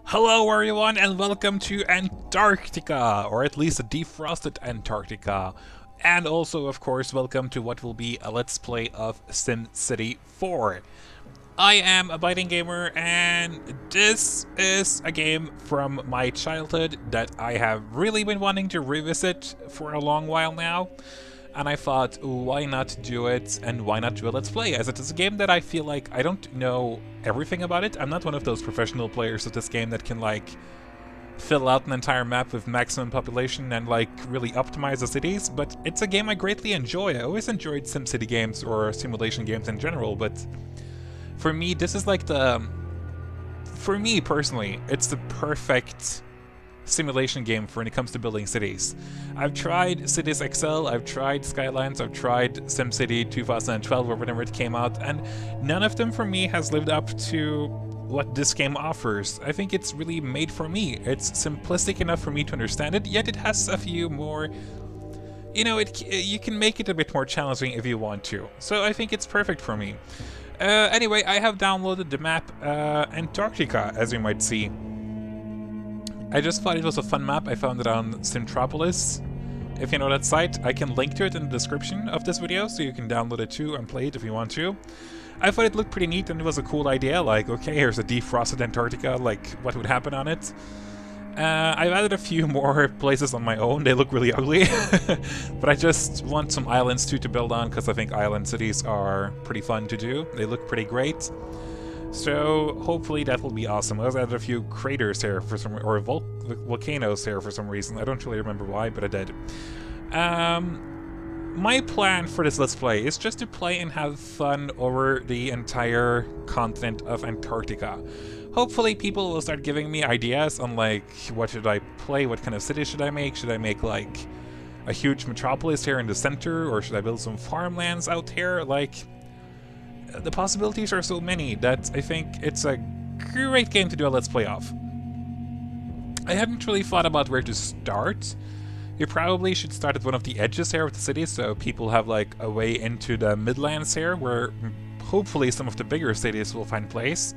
Hello everyone and welcome to Antarctica, or at least a defrosted Antarctica. And also, of course, welcome to what will be a Let's Play of SimCity 4. I am a biting gamer, and this is a game from my childhood that I have really been wanting to revisit for a long while now. And I thought, why not do it, and why not do a Let's Play, as it is a game that I feel like I don't know everything about it. I'm not one of those professional players of this game that can, like, fill out an entire map with maximum population and, like, really optimize the cities, but it's a game I greatly enjoy. I always enjoyed SimCity games, or simulation games in general, but for me, this is like for me, personally, it's the perfect simulation game for when it comes to building cities. I've tried Cities XL, I've tried Skylines, I've tried SimCity 2012 or whenever it came out, and none of them for me has lived up to what this game offers. I think it's really made for me. It's simplistic enough for me to understand it, yet it has a few more, you know, you can make it a bit more challenging if you want to. So I think it's perfect for me. Anyway, I have downloaded the map Antarctica, as you might see. I just thought it was a fun map. I found it on Simtropolis. If you know that site, I can link to it in the description of this video, so you can download it too and play it if you want to. I thought it looked pretty neat and it was a cool idea, like, okay, here's a defrosted Antarctica, like, what would happen on it? I've added a few more places on my own. They look really ugly, but I just want some islands too to build on, because I think island cities are pretty fun to do. They look pretty great. So hopefully that will be awesome. I also added a few craters here for some, or volcanoes here for some reason. I don't really remember why, but I did. My plan for this Let's Play is just to play and have fun over the entire continent of Antarctica. Hopefully people will start giving me ideas on, like, what should I play, what kind of city should I make? Should I make, like, a huge metropolis here in the center, or should I build some farmlands out here? Like, the possibilities are so many that I think it's a great game to do a Let's Play of. I hadn't really thought about where to start. You probably should start at one of the edges here of the city, so people have, like, a way into the Midlands here, where hopefully some of the bigger cities will find place.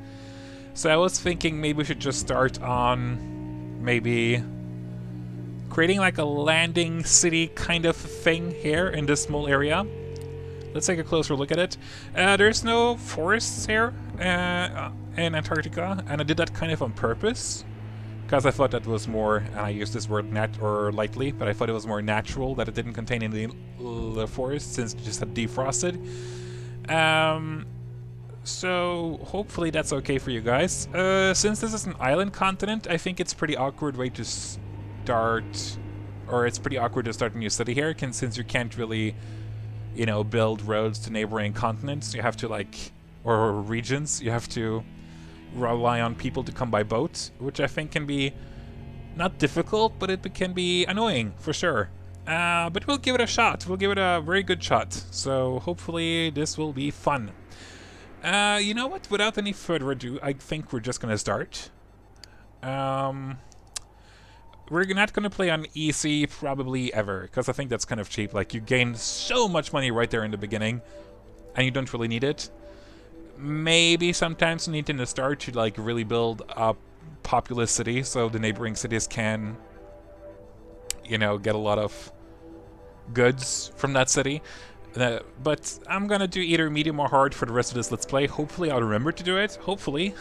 So I was thinking maybe we should just start on maybe creating like a landing city kind of thing here in this small area. Let's take a closer look at it. There's no forests here in Antarctica, and I did that kind of on purpose, because I thought that was more, and I use this word lightly, but I thought it was more natural that it didn't contain any forest, since it just had defrosted. So hopefully that's okay for you guys. Since this is an island continent, I think it's a pretty awkward way to start, or it's pretty awkward to start a new city here, since you can't really, you know, build roads to neighboring continents. You have to, like, or regions, you have to rely on people to come by boat, which I think can be not difficult, but it can be annoying for sure. But we'll give it a shot. We'll give it a very good shot. So hopefully this will be fun. You know what? Without any further ado, I think we're just gonna start. We're not gonna play on easy probably ever, because I think that's kind of cheap. Like, you gain so much money right there in the beginning, and you don't really need it. Maybe sometimes you need in the start to, like, really build a populous city, so the neighboring cities can, you know, get a lot of goods from that city. But I'm gonna do either medium or hard for the rest of this Let's Play. Hopefully I'll remember to do it, hopefully.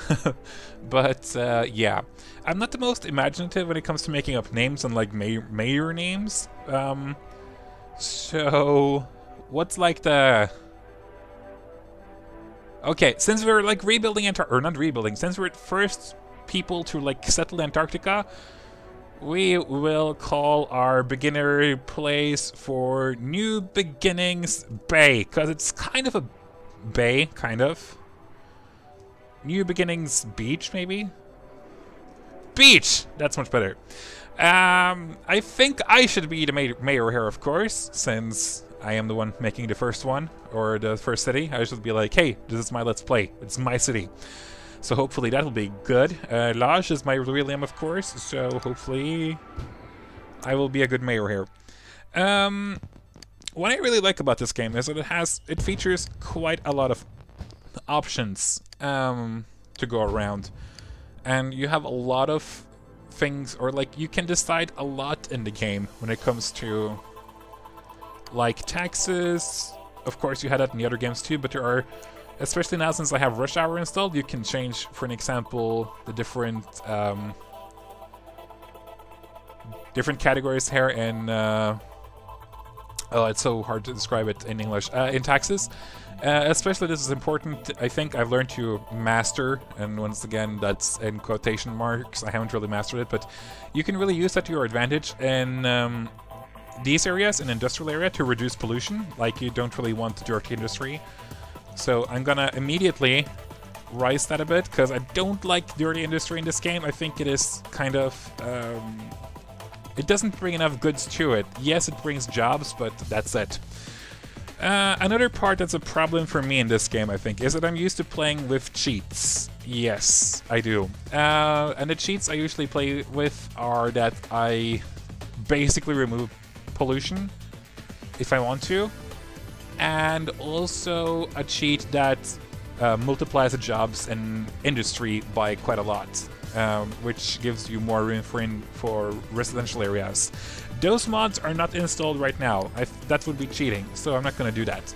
But yeah, I'm not the most imaginative when it comes to making up names and, like, mayor names. So what's like the... Okay, since we're, like, rebuilding or not rebuilding, since we're the first people to, like, settle Antarctica, we will call our beginner place for New Beginnings Bay, because it's kind of a bay, kind of. New Beginnings Beach, maybe? Beach! That's much better. I think I should be the mayor here, of course, since I am the one making the first one, or the first city. I should be like, hey, this is my Let's Play. It's my city. So hopefully that'll be good. Laj is my real name, of course, so hopefully I will be a good mayor here. What I really like about this game is that it features quite a lot of options to go around. And you have a lot of things, or like you can decide a lot in the game when it comes to like taxes. Of course, you had that in the other games too, but there are, especially now since I have Rush Hour installed, you can change, for an example, the different different categories here in oh, it's so hard to describe it in English, in taxes. Especially this is important, I think I've learned to master, and once again that's in quotation marks, I haven't really mastered it, but you can really use that to your advantage in these areas, in industrial area, to reduce pollution. Like, you don't really want the dirty industry. So I'm gonna immediately rise that a bit, because I don't like dirty industry in this game. I think it is kind of... it doesn't bring enough goods to it. Yes, it brings jobs, but that's it. Another part that's a problem for me in this game, I think, is that I'm used to playing with cheats. Yes, I do. And the cheats I usually play with are that I basically remove pollution if I want to, and also a cheat that multiplies the jobs in industry by quite a lot, which gives you more room for residential areas. Those mods are not installed right now. That would be cheating, so I'm not going to do that.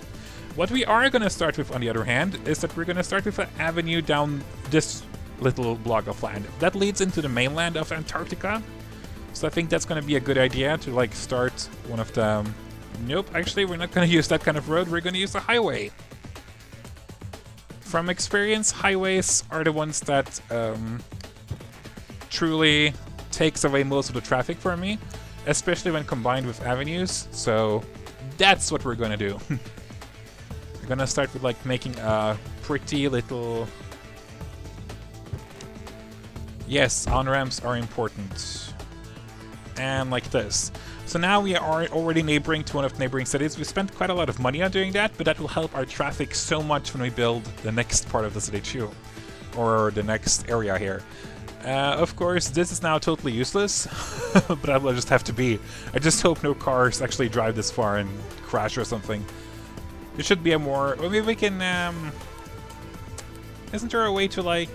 What we are going to start with, on the other hand, is that we're going to start with an avenue down this little block of land. That leads into the mainland of Antarctica, so I think that's going to be a good idea to like start one of the... Nope, actually we're not going to use that kind of road, we're going to use a highway. From experience, highways are the ones that truly takes away most of the traffic for me, especially when combined with avenues, so that's what we're gonna do. We're gonna start with like making a pretty little... Yes, on-ramps are important. And like this. So now we are already neighboring to one of the neighboring cities. We spent quite a lot of money on doing that, but that will help our traffic so much when we build the next part of the city too. Or the next area here. Of course, this is now totally useless, but that will just have to be. I just hope no cars actually drive this far and crash or something. There should be a more... Well, maybe we can... Isn't there a way to, like...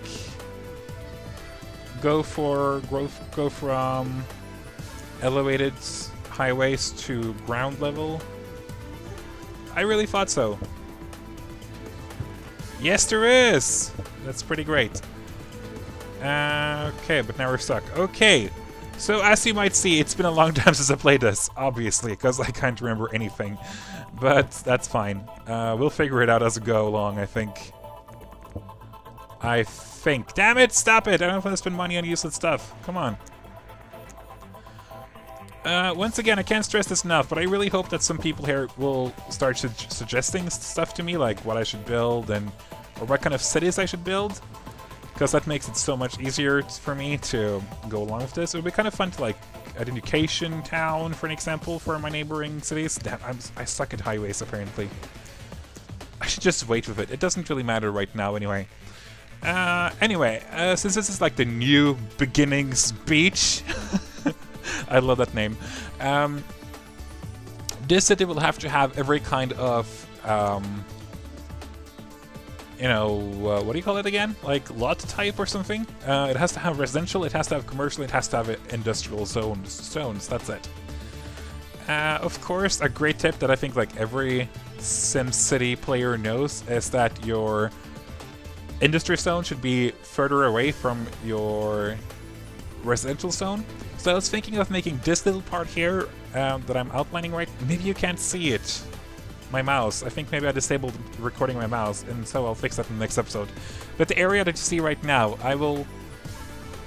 Go from elevated highways to ground level? I really thought so. Yes, there is! That's pretty great. Okay, but now we're stuck. Okay, so as you might see, it's been a long time since I played this, obviously, because I can't remember anything. But that's fine. We'll figure it out as we go along, I think. Damn it, stop it! I don't want to spend money on useless stuff. Come on. Once again, I can't stress this enough, but I really hope that some people here will start suggesting stuff to me, like what I should build and or what kind of cities I should build. Because that makes it so much easier for me to go along with this. It would be kind of fun to, like, an education town, for an example, for my neighboring cities. Damn, I suck at highways, apparently. I should just wait with it. It doesn't really matter right now, anyway. Since this is, like, the new beginnings beach... I love that name. This city will have to have every kind of... you know, what do you call it again? Like lot type or something? It has to have residential, it has to have commercial, it has to have industrial zones, that's it. Of course, a great tip that I think like every SimCity player knows is that your industry zone should be further away from your residential zone. So I was thinking of making this little part here that I'm outlining right. Maybe you can't see it. My mouse. I think maybe I disabled recording my mouse, and so I'll fix that in the next episode. But the area that you see right now, I will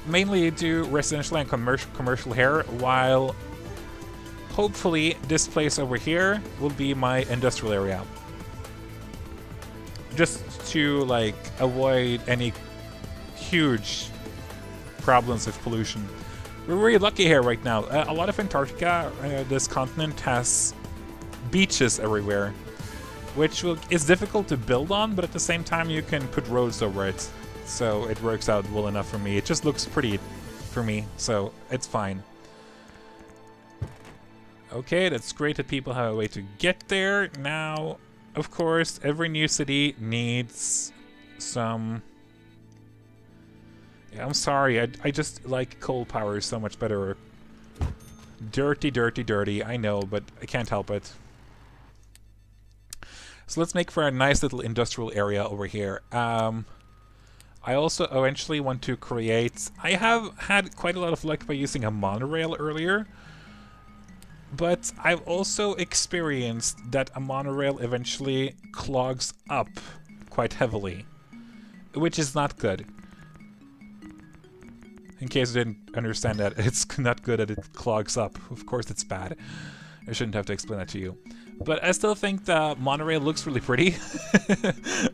mainly do residential and commercial here, while hopefully this place over here will be my industrial area. Just to, like, avoid any huge problems with pollution. We're really lucky here right now. A lot of Antarctica, this continent, has beaches everywhere, which is difficult to build on, but at the same time you can put roads over it, so it works out well enough for me. It just looks pretty for me, so it's fine. Okay, that's great that people have a way to get there. Now, of course, every new city needs some... Yeah, I'm sorry, I just like coal power so much better. Dirty, dirty, dirty, I know, but I can't help it. So let's make for a nice little industrial area over here. I also eventually want to create... I have had quite a lot of luck by using a monorail earlier, but I've also experienced that a monorail eventually clogs up quite heavily, which is not good. In case you didn't understand that, it's not good that it clogs up. Of course it's bad. I shouldn't have to explain that to you. But I still think the monorail looks really pretty.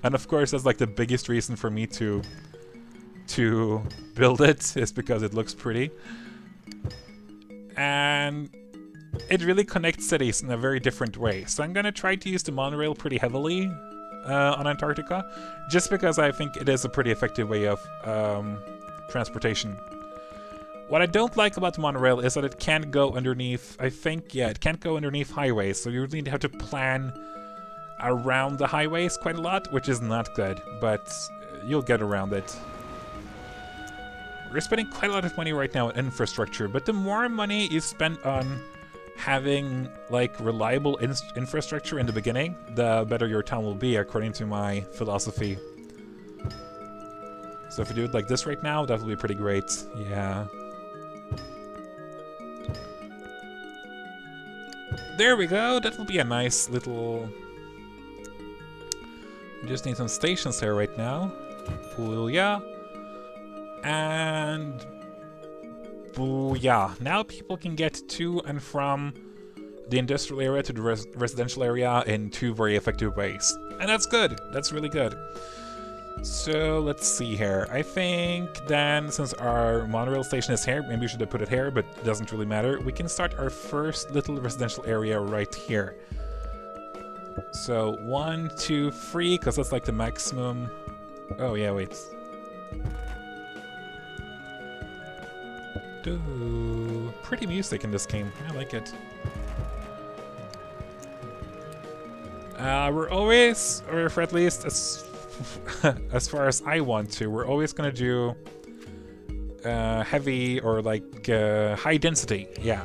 And of course that's like the biggest reason for me to build it, is because it looks pretty. And it really connects cities in a very different way. So I'm gonna try to use the monorail pretty heavily on Antarctica, just because I think it is a pretty effective way of transportation. What I don't like about the monorail is that it can't go underneath, I think, yeah, it can't go underneath highways, so you really have to plan around the highways quite a lot, which is not good, but you'll get around it. We're spending quite a lot of money right now on infrastructure, but the more money you spend on having, like, reliable infrastructure in the beginning, the better your town will be, according to my philosophy. So if you do it like this right now, that will be pretty great. Yeah. There we go, that will be a nice little... We just need some stations here right now. Booyah. And... Booyah. Now people can get to and from the industrial area to the residential area in 2 very effective ways. And that's good, that's really good. So let's see here. I think then, since our monorail station is here, maybe we should have put it here, but it doesn't really matter. We can start our first little residential area right here. So 1, 2, 3, because that's like the maximum. Oh yeah, wait. Ooh, pretty music in this game. I like it. We're always, or for at least as far as I want to, we're always gonna do heavy or like high density. Yeah.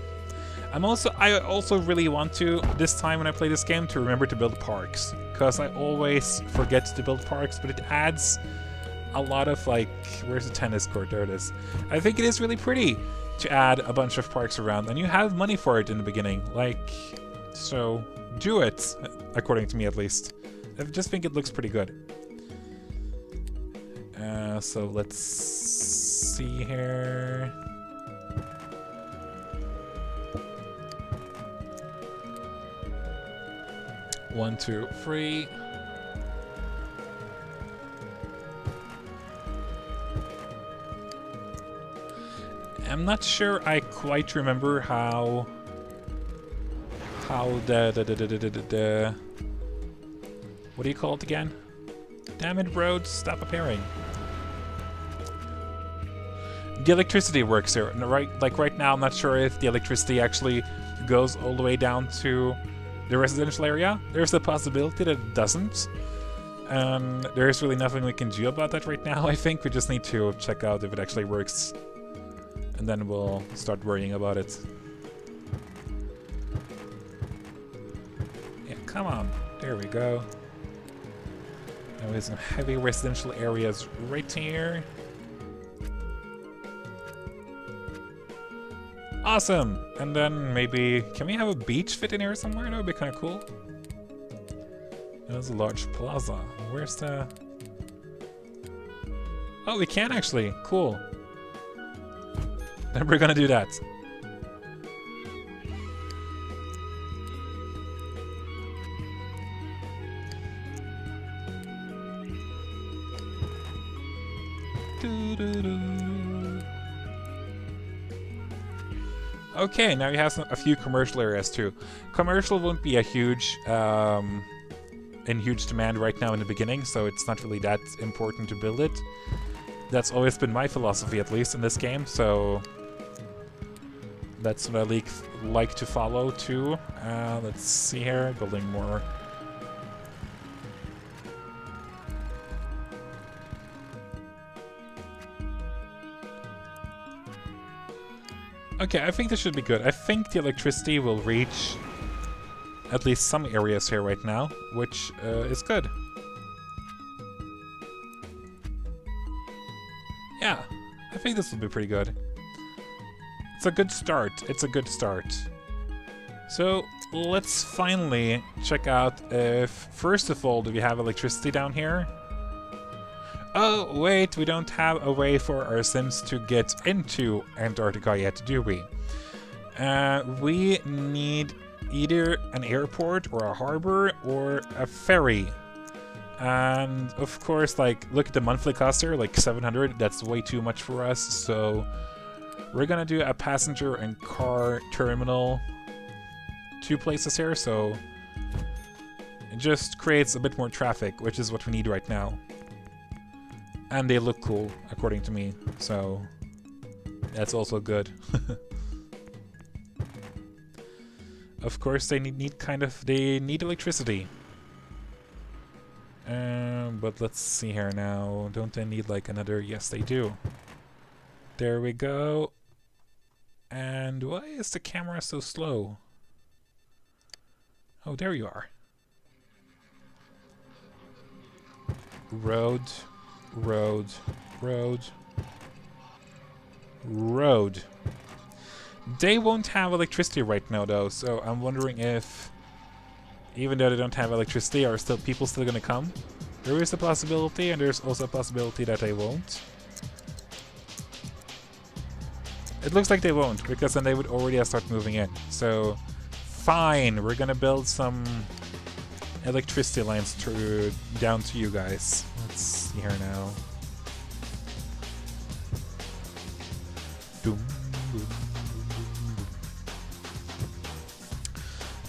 I also really want to, this time when I play this game, to remember to build parks, because I always forget to build parks, but it adds a lot of, like, where's the tennis court? There it is. I think it is really pretty to add a bunch of parks around, and you have money for it in the beginning, like, so do it, according to me at least. I just think it looks pretty good. So let's see here. One, two, three. I'm not sure I quite remember how the what do you call it again? Damn it, roads, stop appearing. The electricity works here. Right now, I'm not sure if the electricity actually goes all the way down to the residential area. There's a possibility that it doesn't. And there's really nothing we can do about that right now, I think. We just need to check out if it actually works. And then we'll start worrying about it. Yeah, come on. There we go. Now we have some heavy residential areas right here. Awesome! And then maybe... Can we have a beach fit in here somewhere? That would be kind of cool. There's a large plaza. Where's the... Oh, we can actually. Cool. Then we're gonna do that. Okay, now you have a few commercial areas too. Commercial won't be a huge, in huge demand right now in the beginning, so it's not really that important to build it. That's always been my philosophy, at least in this game, so that's what I like to follow too. Let's see here, building more. Okay, I think this should be good. I think the electricity will reach at least some areas here right now, which is good. Yeah, I think this will be pretty good. It's a good start. It's a good start. So let's finally check out if, first of all, do we have electricity down here? Oh, wait, we don't have a way for our Sims to get into Antarctica yet, do we? We need either an airport or a harbor or a ferry. And of course, like, look at the monthly cost here, like 700, that's way too much for us, so we're gonna do a passenger and car terminal, 2 places here, so it just creates a bit more traffic, which is what we need right now. And they look cool, according to me, so that's also good. Of course, they need electricity. But let's see here now. Don't they need like another? Yes, they do. There we go. And why is the camera so slow? Oh, there you are. Road, road, road, road. They won't have electricity right now though, so I'm wondering if, even though they don't have electricity, are people still gonna come? There is a possibility, and there's also a possibility that they won't. It looks like they won't, because then they would already start moving in. So, fine, we're gonna build some electricity lines down to you guys. Let's see here now. Doom, boom.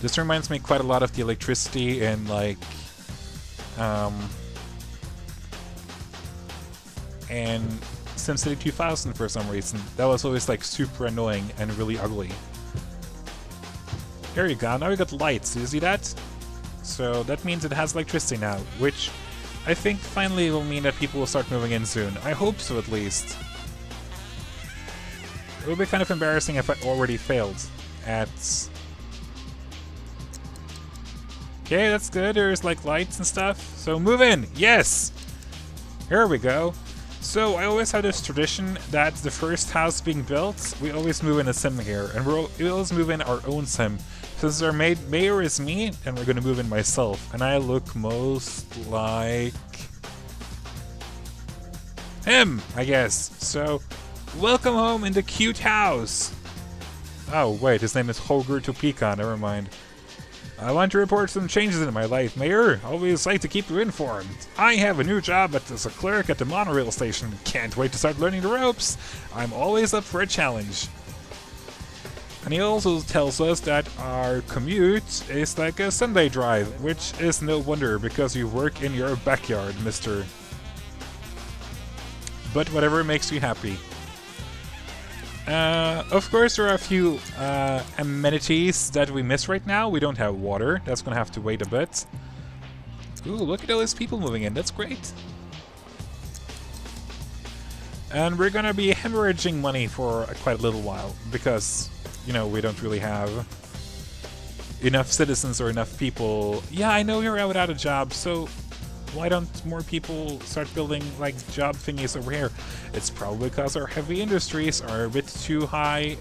This reminds me quite a lot of the electricity in like and SimCity 2000 for some reason. That was always like super annoying and really ugly. There you go, now we got lights, do you see that? So that means it has electricity now, which I think finally will mean that people will start moving in soon. I hope so at least. It would be kind of embarrassing if I already failed at... Okay, that's good, there's like lights and stuff. So move in, yes! Here we go. So I always have this tradition that the first house being built, we always move in a sim here, and we always move in our own sim. Since our mayor is me, and we're gonna move in myself, and I look most like him, I guess. So, welcome home in the cute house. Oh wait, his name is Hoger Topeka, never mind. I want to report some changes in my life, Mayor. Always like to keep you informed. I have a new job as a clerk at the monorail station. Can't wait to start learning the ropes. I'm always up for a challenge. And he also tells us that our commute is like a Sunday drive, which is no wonder because you work in your backyard, mister. But whatever makes you happy. Of course, there are a few amenities that we miss right now. We don't have water. That's gonna have to wait a bit. Ooh, look at all these people moving in. That's great. And we're gonna be hemorrhaging money for quite a little while because, you know, we don't really have enough citizens or enough people. Yeah, I know you're without a job, so why don't more people start building, like, job thingies over here? It's probably because our heavy industries are a bit too high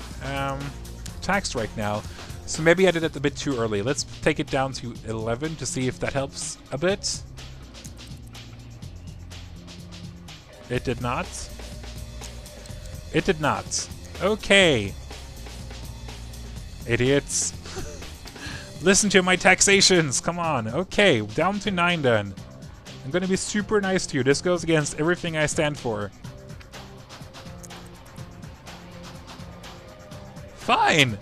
taxed right now. So maybe I did it a bit too early. Let's take it down to 11 to see if that helps a bit. It did not. It did not. Okay. Idiots. Listen to my taxations, come on. Okay, down to 9 then. I'm gonna be super nice to you. This goes against everything I stand for. Fine!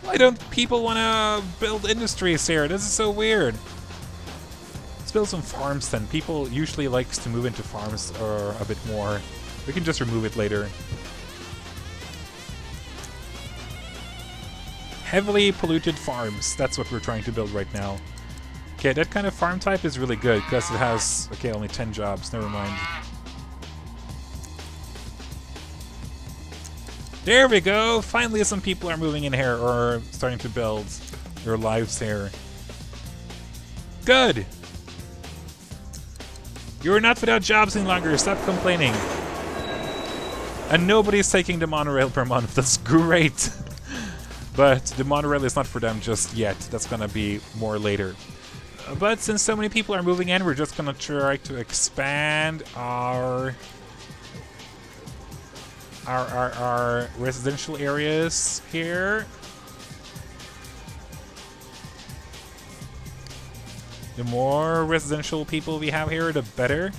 Why don't people wanna build industries here? This is so weird. Let's build some farms then. People usually likes to move into farms or a bit more. We can just remove it later. Heavily polluted farms. That's what we're trying to build right now. Okay, that kind of farm type is really good because it has, okay, only 10 jobs, never mind. There we go! Finally some people are moving in here, or starting to build their lives here. Good! You're not without jobs any longer, stop complaining. And nobody's taking the monorail per month, that's great! But the monorail is not for them just yet, that's gonna be more later. But since so many people are moving in, we're just gonna try to expand our residential areas here. The more residential people we have here, the better.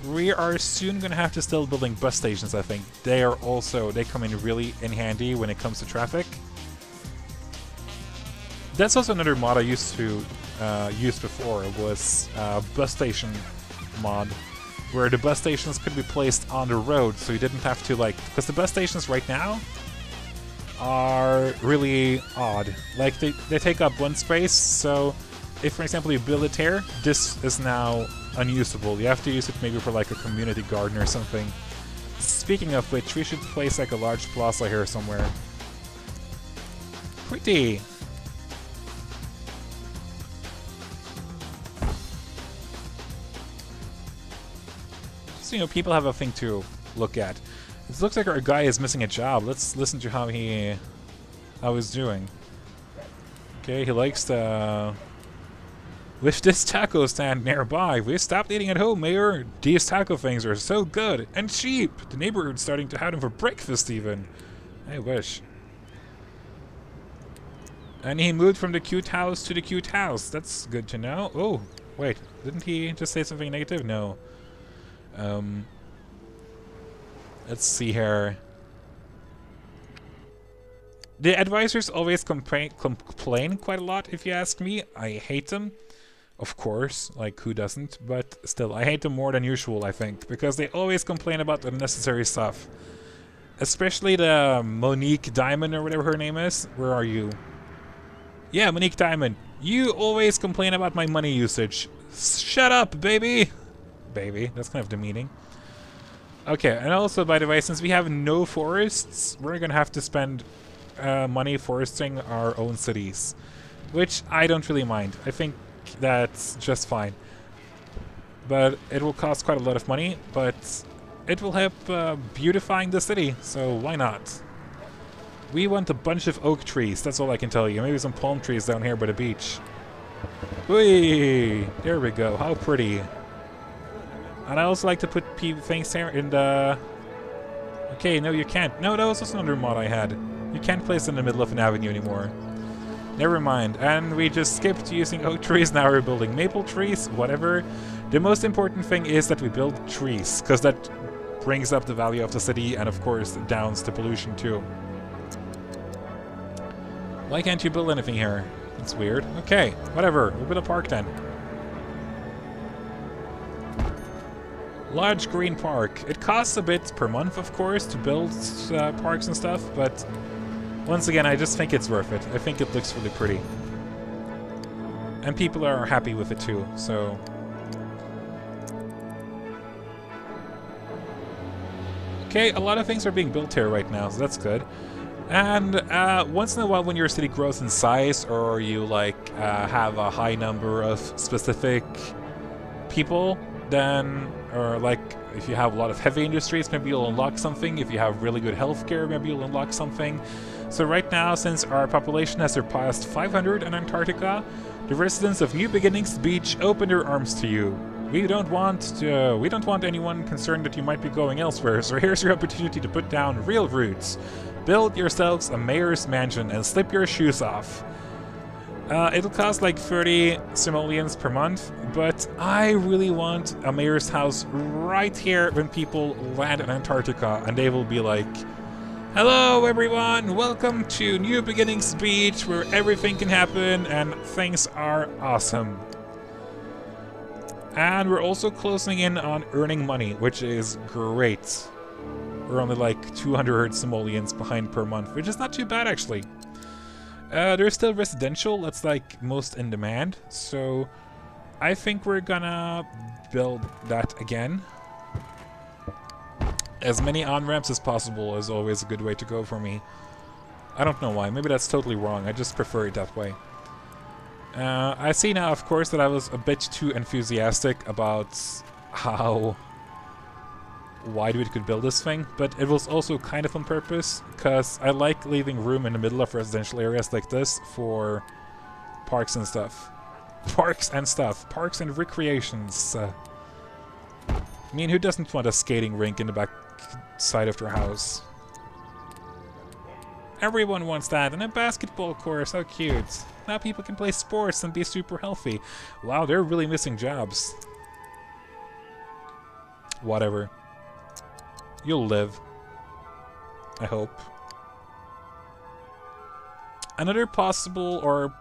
We are soon gonna have to still building bus stations, I think. They come in really in handy when it comes to traffic. That's also another mod I used to use before. It was bus station mod, where the bus stations could be placed on the road, so you didn't have to because the bus stations right now are really odd. Like they take up one space, so if for example you build it here, this is now unusable. You have to use it maybe for like a community garden or something. Speaking of which, we should place like a large plaza here somewhere. Pretty! So, you know, people have a thing to look at. It looks like our guy is missing a job. Let's listen to how he's doing. Okay, he likes the... With this taco stand nearby, we stopped eating at home, Mayor. These taco things are so good and cheap. The neighborhood's starting to have them for breakfast even. I wish. And he moved from the cute house to the cute house. That's good to know. Oh, wait. Didn't he just say something negative? No. Let's see here. The advisors always complain quite a lot, if you ask me. I hate them. Of course, like who doesn't? But still, I hate them more than usual, I think. Because they always complain about unnecessary stuff. Especially the Monique Diamond, or whatever her name is. Where are you? Yeah, Monique Diamond. You always complain about my money usage. Shut up, baby! Baby, that's kind of demeaning. Okay, and also, by the way, since we have no forests, we're gonna have to spend money foresting our own cities. Which I don't really mind. I think that's just fine. But it will cost quite a lot of money, but it will help beautifying the city, so why not? We want a bunch of oak trees, that's all I can tell you. Maybe some palm trees down here by the beach. Whee! There we go, how pretty. And I also like to put things here in the... Okay, no you can't. No, that was just another mod I had. You can't place it in the middle of an avenue anymore. Never mind. And we just skipped using oak trees, now we're building maple trees, whatever. The most important thing is that we build trees, because that brings up the value of the city and of course downs the pollution too. Why can't you build anything here? That's weird. Okay, whatever. We'll build a park then. Large green park. It costs a bit per month, of course, to build parks and stuff, but once again, I just think it's worth it. I think it looks really pretty. And people are happy with it too, so... Okay, a lot of things are being built here right now, so that's good. And once in a while when your city grows in size, or you like have a high number of specific people, then, or like if you have a lot of heavy industries, maybe you'll unlock something. If you have really good healthcare, maybe you'll unlock something. So right now, since our population has surpassed 500 in Antarctica, the residents of New Beginnings Beach open their arms to you. We don't want anyone concerned that you might be going elsewhere, so here's your opportunity to put down real roots. Build yourselves a mayor's mansion and slip your shoes off. It'll cost like 30 simoleons per month, but I really want a mayor's house right here when people land in Antarctica, and they will be like, hello everyone, welcome to New Beginnings Beach, where everything can happen and things are awesome. And we're also closing in on earning money, which is great. We're only like 200 simoleons behind per month, which is not too bad actually. There's still residential, that's like most in demand, so I think we're gonna build that again. As many on-ramps as possible is always a good way to go for me. I don't know why. Maybe that's totally wrong. I just prefer it that way. I see now, of course, that I was a bit too enthusiastic about how wide we could build this thing, but it was also kind of on purpose, because I like leaving room in the middle of residential areas like this for parks and stuff. Parks and recreations. I mean, who doesn't want a skating rink in the back side of their house? Everyone wants that, and a basketball course, how cute. Now people can play sports and be super healthy. Wow, they're really missing jobs. Whatever. You'll live. I hope. Another possible or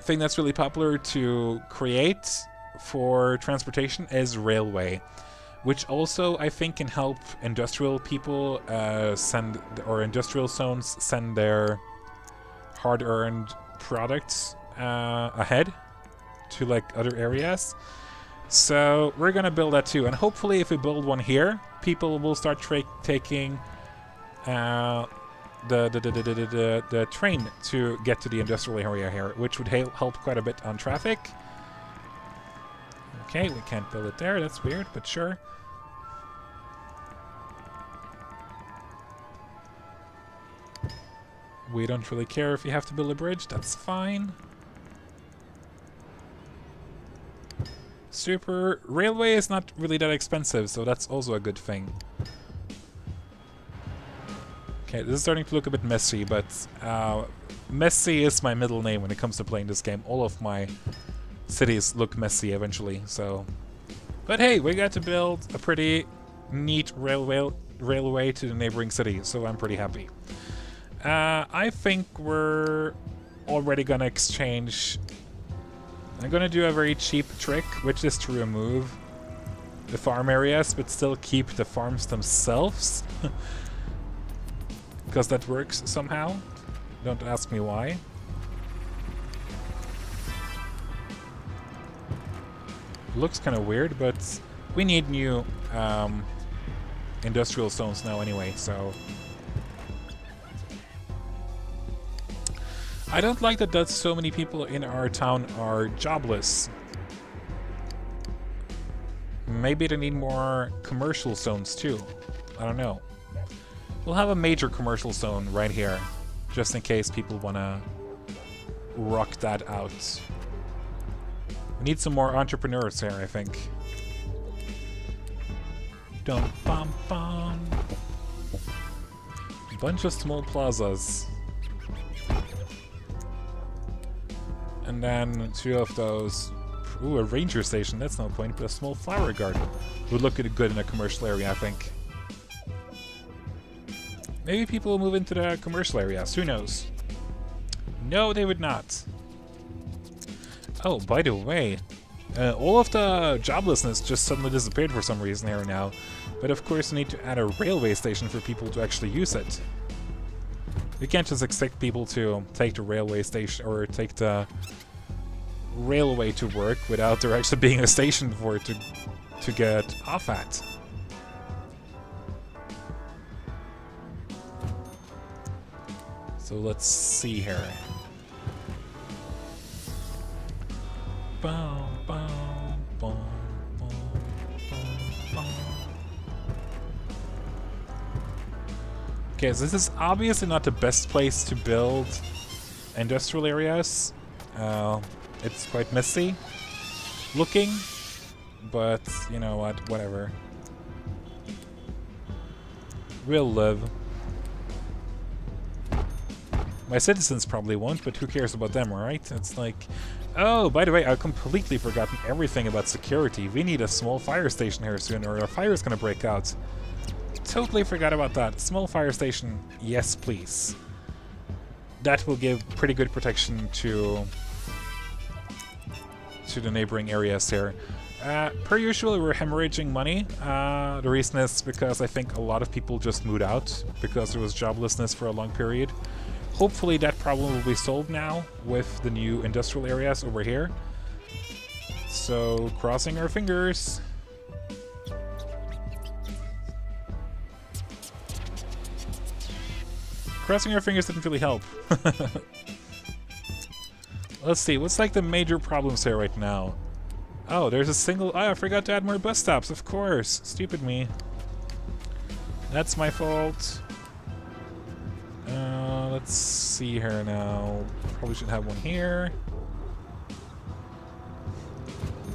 thing that's really popular to create for transportation is railway, which also I think can help industrial people industrial zones send their hard-earned products ahead to like other areas. So we're gonna build that too, and hopefully if we build one here, people will start taking the train to get to the industrial area here, which would help quite a bit on traffic. Okay, we can't build it there, that's weird, but sure. We don't really care if you have to build a bridge, that's fine. Super. Railway is not really that expensive, so that's also a good thing. Okay, this is starting to look a bit messy, but messy is my middle name when it comes to playing this game. All of my cities look messy eventually, so... But hey, we got to build a pretty neat railway to the neighboring city, so I'm pretty happy. I think we're already gonna exchange... I'm gonna do a very cheap trick, which is to remove the farm areas, but still keep the farms themselves. Because that works somehow. Don't ask me why. Looks kind of weird, but we need new industrial zones now anyway, so... I don't like that so many people in our town are jobless. Maybe they need more commercial zones too. I don't know. We'll have a major commercial zone right here, just in case people wanna rock that out. We need some more entrepreneurs here, I think. Dum bum bum. Bunch of small plazas. And then 2 of those. Ooh, a ranger station, that's no point, but a small flower garden would look good in a commercial area, I think. Maybe people will move into the commercial areas, who knows? No, they would not. Oh, by the way, all of the joblessness just suddenly disappeared for some reason here now. But of course we need to add a railway station for people to actually use it. We can't just expect people to take the railway station or take the railway to work without there actually being a station for it to get off at. So let's see here. Boom, boom, boom, boom, boom. Okay, so this is obviously not the best place to build industrial areas. It's quite messy looking, but you know what, whatever. We'll live. My citizens probably won't, but who cares about them, right? It's like... Oh, by the way, I've completely forgotten everything about security. We need a small fire station here soon, or a fire is gonna break out. Totally forgot about that. Small fire station, yes please. That will give pretty good protection to the neighboring areas here. Per usual, we're hemorrhaging money. The reason is because I think a lot of people just moved out because there was joblessness for a long period. Hopefully that problem will be solved now with the new industrial areas over here. So, crossing our fingers. Crossing our fingers didn't really help. Let's see, what's like the major problems here right now? Oh, there's a single... Oh, I forgot to add more bus stops, of course. Stupid me. That's my fault. Let's see here now. Probably should have one here.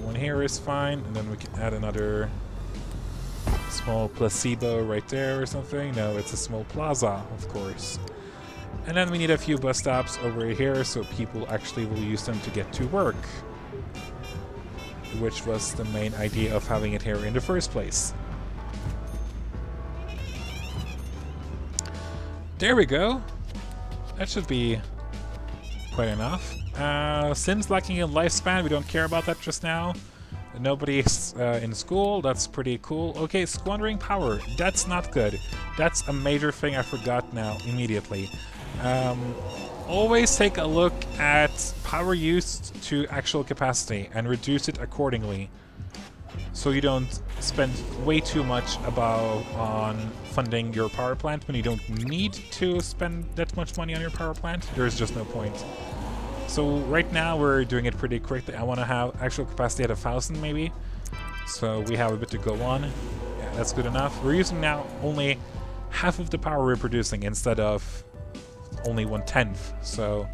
One here is fine, and then we can add another small placebo right there or something. No, it's a small plaza, of course. And then we need a few bus stops over here so people actually will use them to get to work. Which was the main idea of having it here in the first place. There we go. That should be quite enough. Sims lacking in lifespan, we don't care about that just now. Nobody's in school, that's pretty cool. Okay, squandering power, that's not good. That's a major thing I forgot now, immediately. Always take a look at power used to actual capacity and reduce it accordingly. So you don't spend way too much on funding your power plant when you don't need to spend that much money on your power plant. There's just no point. So right now we're doing it pretty quickly. I want to have actual capacity at 1,000 maybe. So we have a bit to go on. Yeah, that's good enough. We're using now only half of the power we're producing instead of only 1/10. So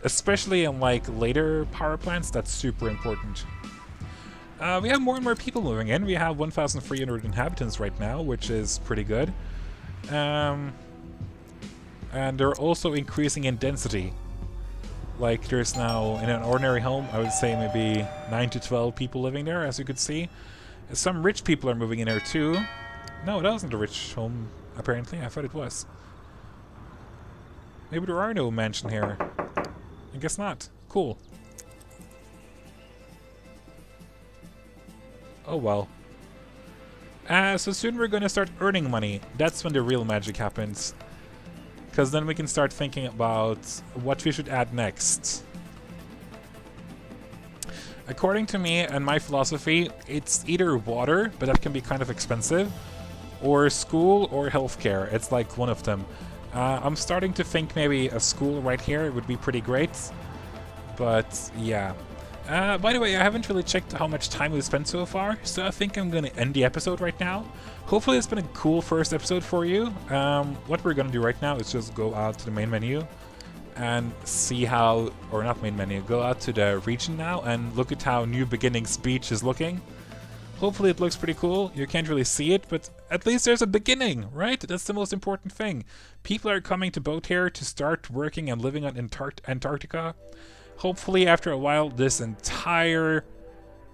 especially in like later power plants, that's super important. We have more and more people moving in. We have 1,300 inhabitants right now, which is pretty good. And they're also increasing in density. Like there's now, in an ordinary home, I would say maybe 9 to 12 people living there, as you could see. Some rich people are moving in there too. No, that wasn't a rich home, apparently. I thought it was. Maybe there are no mansion here. I guess not. Cool. Oh well. So soon we're gonna start earning money. That's when the real magic happens. Because then we can start thinking about what we should add next. According to me and my philosophy, it's either water, but that can be kind of expensive, or school or healthcare. It's like one of them. I'm starting to think maybe a school right here would be pretty great. But yeah. By the way, I haven't really checked how much time we've spent so far, so I think I'm gonna end the episode right now. Hopefully it's been a cool first episode for you. What we're gonna do right now is just go out to the main menu and see how, or not main menu, go out to the region now and look at how New Beginnings Beach is looking. Hopefully it looks pretty cool. You can't really see it, but at least there's a beginning, right? That's the most important thing. People are coming to boat here to start working and living on Antarctica. Hopefully after a while this entire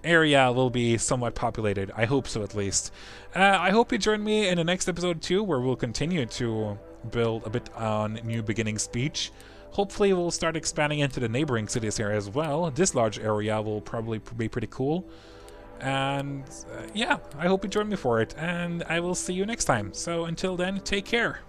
area will be somewhat populated. I hope so, at least. I hope you join me in the next episode too, where we'll continue to build a bit on New Beginnings Beach. Hopefully we'll start expanding into the neighboring cities here as well. This large area will probably be pretty cool. And yeah, I hope you join me for it, and I will see you next time. So until then, take care.